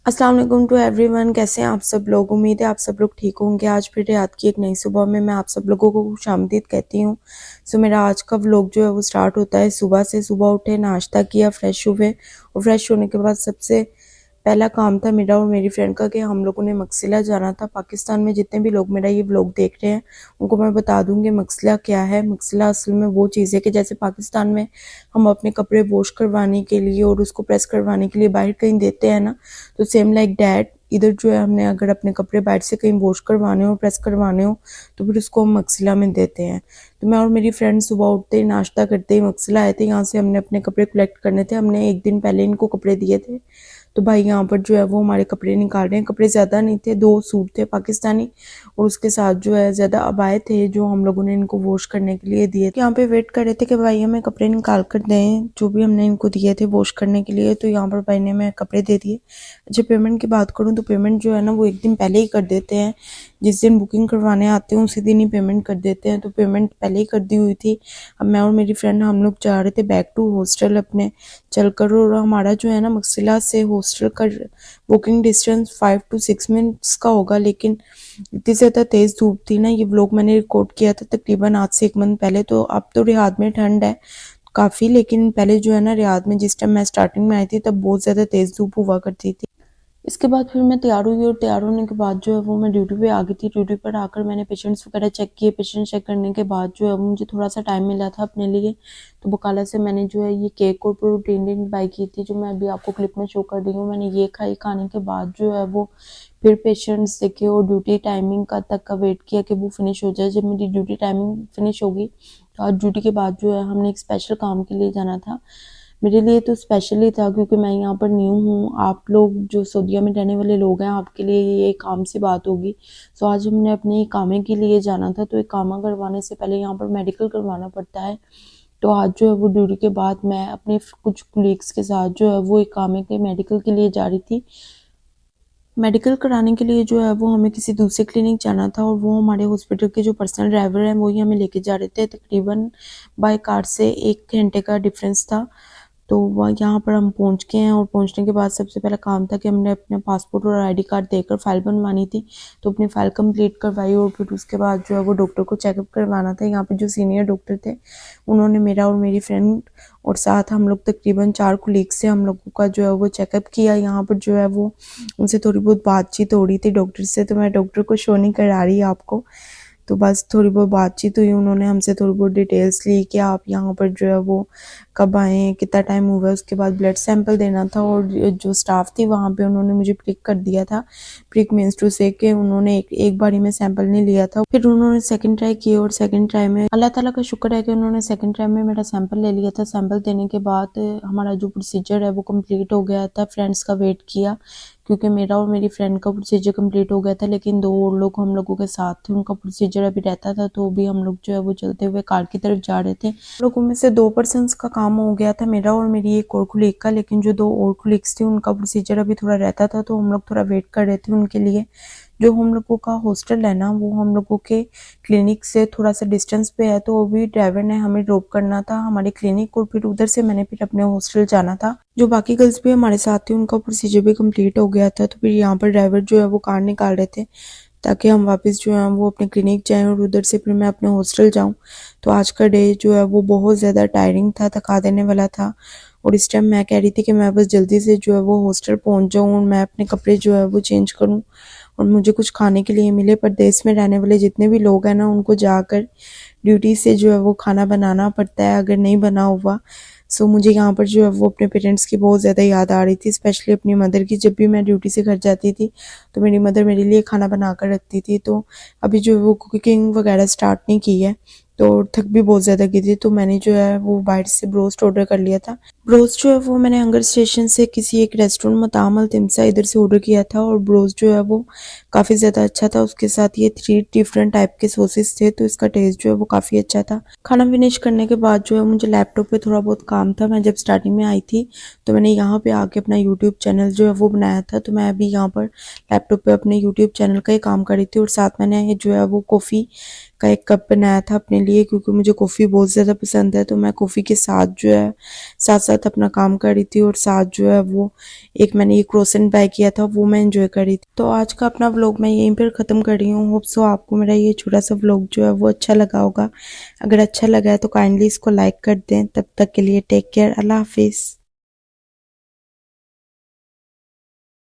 अस्सलाम वालेकुम to everyone. कैसे हैं आप सब लोग? उम्मीद है आप सब लोग ठीक होंगे। आज फिर रात की एक नई सुबह में मैं आप सब लोगों को खुशामदीद कहती हूँ। मेरा आज का व्लॉग जो है वो स्टार्ट होता है सुबह से। सुबह उठे, नाश्ता किया, फ्रेश हुए और फ्रेश होने के बाद सबसे पहला काम था मेरा और मेरी फ्रेंड का कि हम लोगों ने मकसिला जाना था। पाकिस्तान में जितने भी लोग मेरा ये व्लॉग देख रहे हैं उनको मैं बता दूंगी मकसिला क्या है। मकसिला असल में वो चीज़ है कि जैसे पाकिस्तान में हम अपने कपड़े वॉश करवाने के लिए और उसको प्रेस करवाने के लिए बाहर कहीं देते हैं ना, तो सेम लाइक डैट इधर जो है हमने अगर अपने कपड़े बाहर से कहीं वॉश करवाने हो, प्रेस करवाने हो, तो फिर उसको हम मकसिला में देते हैं। तो मैं और मेरी फ्रेंड सुबह उठते ही नाश्ता करते ही मकसिला आए थे। यहाँ से हमने अपने कपड़े कलेक्ट करने थे। हमने एक दिन पहले इनको कपड़े दिए थे, तो भाई यहाँ पर जो है वो हमारे कपड़े निकाल रहे हैं। कपड़े ज़्यादा नहीं थे, 2 सूट थे पाकिस्तानी और उसके साथ जो है ज़्यादा अबाए थे जो हम लोगों ने इनको वॉश करने के लिए दिए। यहाँ पे वेट कर रहे थे कि भाई हमें कपड़े निकाल कर दें जो भी हमने इनको दिए थे वॉश करने के लिए। तो यहाँ पर भाई ने हमें कपड़े दे दिए। अच्छा, पेमेंट की बात करूँ तो पेमेंट जो है ना वो एक दिन पहले ही कर देते हैं। जिस दिन बुकिंग करवाने आते हैं उसी दिन ही पेमेंट कर देते हैं। तो पेमेंट पहले ही कर दी हुई थी। अब मैं और मेरी फ्रेंड हम लोग जा रहे थे बैक टू हॉस्टल अपने चलकर। और हमारा जो है ना मकसिला से हॉस्टल का वॉकिंग डिस्टेंस 5 to 6 मिनट्स का होगा। लेकिन इतनी ज़्यादा तेज़ धूप थी ना, ये व्लॉग मैंने रिकॉर्ड किया था तकरीबन आज से 1 मंथ पहले। तो अब तो रियाद में ठंड है काफ़ी, लेकिन पहले जो है ना रियाद में जिस टाइम मैं स्टार्टिंग में आई थी तब बहुत ज़्यादा तेज़ धूप हुआ करती थी। इसके बाद फिर मैं तैयार हुई और तैयार होने के बाद जो है वो मैं ड्यूटी पे आ गई थी। ड्यूटी पर आकर मैंने पेशेंट्स वगैरह चेक किए। पेशेंट चेक करने के बाद जो है वो मुझे थोड़ा सा टाइम मिला था अपने लिए। तो बकाला से मैंने जो है ये केक और प्रोटीन ड्रिंक बाई की थी जो मैं अभी आपको क्लिप में शो कर रही हूँ। मैंने ये खाई। खाने के बाद जो है वो फिर पेशेंट्स देखे और ड्यूटी टाइमिंग का तक का वेट किया कि वो फिनिश हो जाए। जब मेरी ड्यूटी टाइमिंग फिनिश होगी तो आज ड्यूटी के बाद जो है हमने एक स्पेशल काम के लिए जाना था। मेरे लिए तो स्पेशल ही था क्योंकि मैं यहाँ पर न्यू हूँ। आप लोग जो सऊदीया में रहने वाले लोग हैं आपके लिए ये एक आम सी बात होगी। सो आज हमने अपने इकामे के लिए जाना था। तो इकामा करवाने से पहले यहाँ पर मेडिकल करवाना पड़ता है। तो आज जो है वो ड्यूटी के बाद मैं अपने कुछ कुलीग्स के साथ जो है वो इकामे के मेडिकल के लिए जा रही थी। मेडिकल कराने के लिए जो है वो हमें किसी दूसरे क्लिनिक जाना था और वो हमारे हॉस्पिटल के जो पर्सनल ड्राइवर हैं वो ही हमें लेके जा रहे थे। तकरीबन बाय कार से 1 घंटे का डिफरेंस था। तो वह यहाँ पर हम पहुँच गए हैं और पहुँचने के बाद सबसे पहला काम था कि हमने अपना पासपोर्ट और आईडी कार्ड देकर फ़ाइल बनवानी थी। तो अपनी फ़ाइल कंप्लीट करवाई और फिर उसके बाद जो है वो डॉक्टर को चेकअप करवाना था। यहाँ पे जो सीनियर डॉक्टर थे उन्होंने मेरा और मेरी फ्रेंड और साथ हम लोग तकरीबन 4 कुलीग्स से हम लोगों का जो है वो चेकअप किया। यहाँ पर जो है वो उनसे थोड़ी बहुत बातचीत हो रही थी डॉक्टर से। तो मैं डॉक्टर को शो नहीं करा रही आपको, तो बस थोड़ी बहुत बातचीत हुई। उन्होंने हमसे थोड़ी बहुत डिटेल्स ली कि आप यहाँ पर जो है वो कब आए हैं, कितना टाइम हुआ है। उसके बाद ब्लड सैंपल देना था और जो स्टाफ थी वहाँ पे उन्होंने मुझे प्रिक कर दिया था। प्रिक मीन्स टू से कि उन्होंने एक बारी में सैंपल नहीं लिया था। फिर उन्होंने सेकंड ट्राई किया और सेकंड ट्राई में अल्लाह ताला का शुक्र है कि उन्होंने सेकंड ट्राई में मेरा सैंपल ले लिया था। सैंपल देने के बाद हमारा जो प्रोसीजर है वो कम्प्लीट हो गया था। फ्रेंड्स का वेट किया क्योंकि मेरा और मेरी फ्रेंड का प्रोसीजर कंप्लीट हो गया था, लेकिन 2 और लोग हम लोगों के साथ थे, उनका प्रोसीजर अभी रहता था। तो अभी हम लोग जो है वो चलते हुए कार की तरफ जा रहे थे। लोगों में से 2 पर्सन्स का काम हो गया था, मेरा और मेरी एक और कुलीग का। लेकिन जो 2 और कुलीग्स थी उनका प्रोसीजर अभी थोड़ा रहता था, तो हम लोग थोड़ा वेट कर रहे थे उनके लिए। जो हम लोगों का हॉस्टल है ना वो हम लोगों के क्लिनिक से थोड़ा सा डिस्टेंस पे है। तो अभी ड्राइवर ने हमें ड्रॉप करना था हमारे क्लिनिक और फिर उधर से मैंने फिर अपने हॉस्टल जाना था। जो बाकी गर्ल्स भी हमारे साथ थी उनका प्रोसीजर भी कंप्लीट हो गया था। तो फिर यहाँ पर ड्राइवर जो है वो कार निकाल रहे थे ताकि हम वापस जो है वो अपने क्लिनिक जाएं और उधर से फिर मैं अपने हॉस्टल जाऊं। तो आज का डे जो है वो बहुत ज़्यादा टायरिंग था, थका देने वाला था। और इस टाइम मैं कह रही थी कि मैं बस जल्दी से जो है वो हॉस्टल पहुंच जाऊं और मैं अपने कपड़े जो है वो चेंज करूं और मुझे कुछ खाने के लिए मिले। पर देश में रहने वाले जितने भी लोग हैं ना उनको जाकर ड्यूटी से जो है वो खाना बनाना पड़ता है अगर नहीं बना हुआ। सो मुझे यहाँ पर जो है वो अपने पेरेंट्स की बहुत ज़्यादा याद आ रही थी, स्पेशली अपनी मदर की। जब भी मैं ड्यूटी से घर जाती थी तो मेरी मदर मेरे लिए खाना बना कर रखती थी। तो अभी जो है वो कुकिंग वगैरह स्टार्ट नहीं की है तो थक भी बहुत ज़्यादा गई थी। तो मैंने जो है वो बाहर से ब्रोस्ट ऑर्डर कर लिया था। ब्रोस्ट जो है वो मैंने हंगर स्टेशन से किसी एक रेस्टोरेंट मताम अल तिमसा इधर से ऑर्डर किया था और ब्रोस्ट जो है वो काफ़ी ज़्यादा अच्छा था। उसके साथ ये 3 डिफरेंट टाइप के सॉसेस थे तो इसका टेस्ट जो है वो काफ़ी अच्छा था। खाना फिनिश करने के बाद जो है मुझे लैपटॉप पे थोड़ा बहुत काम था। मैं जब स्टार्टिंग में आई थी तो मैंने यहाँ पे आके अपना यूट्यूब चैनल जो है वो बनाया था। तो मैं अभी यहाँ पर लैपटॉप पे अपने यूट्यूब चैनल का ही काम कर रही थी और साथ मैंने जो है वो कॉफ़ी का एक कप बनाया था अपने लिए, क्योंकि मुझे कॉफ़ी बहुत ज़्यादा पसंद है। तो मैं कॉफ़ी के साथ जो है साथ साथ अपना काम कर रही थी, और साथ जो है वो एक मैंने ये क्रोसेंट बाय किया था, वो मैं एंजॉय कर रही थी। तो आज का अपना व्लॉग मैं यहीं पर ख़त्म कर रही हूँ। होप सो आपको मेरा ये छोटा सा व्लॉग जो है वो अच्छा लगा होगा। अगर अच्छा लगा है तो काइंडली इसको लाइक कर दें। तब तक के लिए टेक केयर, अल्लाह हाफिज़।